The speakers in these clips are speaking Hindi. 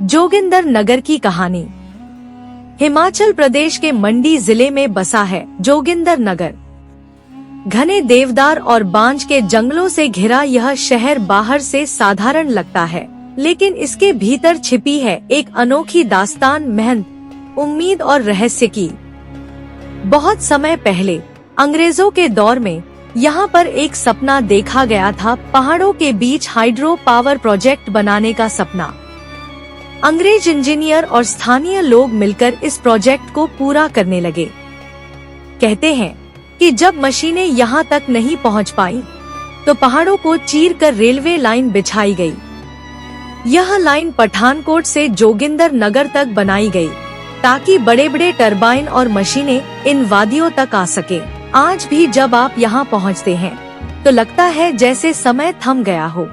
जोगिंदर नगर की कहानी। हिमाचल प्रदेश के मंडी जिले में बसा है जोगिंदर नगर। घने देवदार और बांज के जंगलों से घिरा यह शहर बाहर से साधारण लगता है, लेकिन इसके भीतर छिपी है एक अनोखी दास्तान, मेहनत, उम्मीद और रहस्य की। बहुत समय पहले अंग्रेजों के दौर में यहाँ पर एक सपना देखा गया था, पहाड़ों के बीच हाइड्रो पावर प्रोजेक्ट बनाने का सपना। अंग्रेज इंजीनियर और स्थानीय लोग मिलकर इस प्रोजेक्ट को पूरा करने लगे। कहते हैं कि जब मशीनें यहाँ तक नहीं पहुँच पाई, तो पहाड़ों को चीरकर रेलवे लाइन बिछाई गई। यह लाइन पठानकोट से जोगिंदर नगर तक बनाई गई, ताकि बड़े बड़े टरबाइन और मशीनें इन वादियों तक आ सके। आज भी जब आप यहाँ पहुँचते हैं, तो लगता है जैसे समय थम गया हो।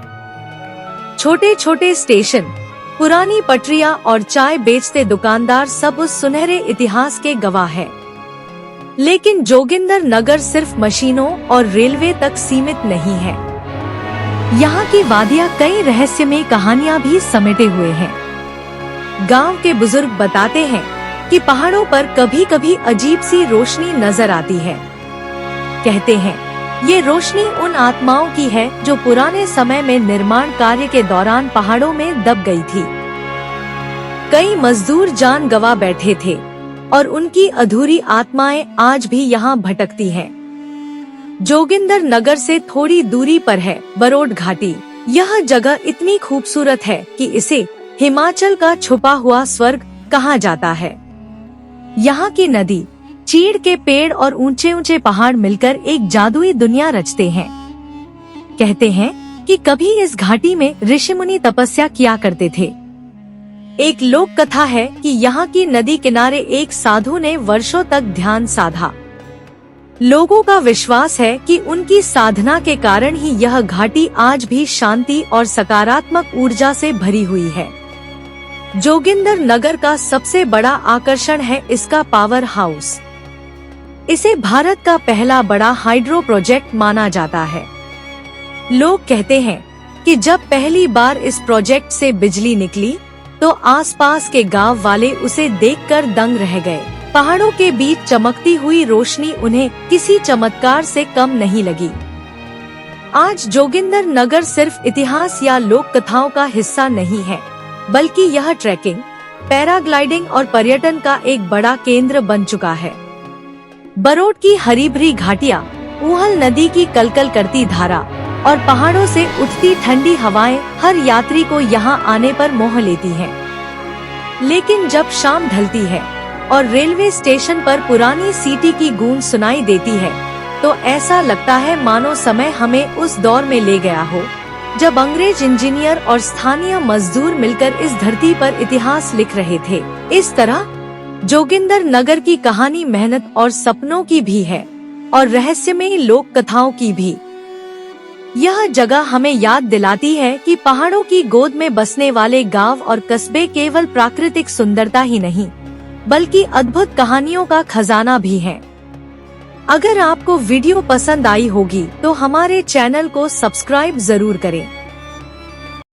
छोटे छोटे स्टेशन, पुरानी पटरियां और चाय बेचते दुकानदार सब उस सुनहरे इतिहास के गवाह हैं। लेकिन जोगिंदर नगर सिर्फ मशीनों और रेलवे तक सीमित नहीं है। यहाँ की वादियाँ कई रहस्यमय कहानियाँ भी समेटे हुए हैं। गांव के बुजुर्ग बताते हैं कि पहाड़ों पर कभी कभी अजीब सी रोशनी नजर आती है। कहते हैं ये रोशनी उन आत्माओं की है जो पुराने समय में निर्माण कार्य के दौरान पहाड़ों में दब गई थी। कई मजदूर जान गंवा बैठे थे और उनकी अधूरी आत्माएं आज भी यहाँ भटकती हैं। जोगिंदर नगर से थोड़ी दूरी पर है बरोट घाटी। यह जगह इतनी खूबसूरत है कि इसे हिमाचल का छुपा हुआ स्वर्ग कहा जाता है। यहाँ की नदी, चीड़ के पेड़ और ऊंचे ऊंचे पहाड़ मिलकर एक जादुई दुनिया रचते हैं। कहते हैं कि कभी इस घाटी में ऋषि मुनि तपस्या किया करते थे। एक लोक कथा है कि यहाँ की नदी किनारे एक साधु ने वर्षों तक ध्यान साधा। लोगों का विश्वास है कि उनकी साधना के कारण ही यह घाटी आज भी शांति और सकारात्मक ऊर्जा से भरी हुई है। जोगिंदर नगर का सबसे बड़ा आकर्षण है इसका पावर हाउस। इसे भारत का पहला बड़ा हाइड्रो प्रोजेक्ट माना जाता है। लोग कहते हैं कि जब पहली बार इस प्रोजेक्ट से बिजली निकली, तो आसपास के गांव वाले उसे देखकर दंग रह गए। पहाड़ों के बीच चमकती हुई रोशनी उन्हें किसी चमत्कार से कम नहीं लगी। आज जोगिंदर नगर सिर्फ इतिहास या लोक कथाओं का हिस्सा नहीं है, बल्कि यह ट्रैकिंग, पैराग्लाइडिंग और पर्यटन का एक बड़ा केंद्र बन चुका है। बरोट की हरी भरी घाटियाँ, ऊहल नदी की कलकल करती धारा और पहाड़ों से उठती ठंडी हवाएं हर यात्री को यहाँ आने पर मोह लेती हैं। लेकिन जब शाम ढलती है और रेलवे स्टेशन पर पुरानी सीटी की गूंज सुनाई देती है, तो ऐसा लगता है मानो समय हमें उस दौर में ले गया हो, जब अंग्रेज इंजीनियर और स्थानीय मजदूर मिलकर इस धरती पर इतिहास लिख रहे थे। इस तरह जोगिंदर नगर की कहानी मेहनत और सपनों की भी है, और रहस्यमय लोक कथाओं की भी। यह जगह हमें याद दिलाती है कि पहाड़ों की गोद में बसने वाले गांव और कस्बे केवल प्राकृतिक सुंदरता ही नहीं, बल्कि अद्भुत कहानियों का खजाना भी है। अगर आपको वीडियो पसंद आई होगी, तो हमारे चैनल को सब्सक्राइब जरूर करें।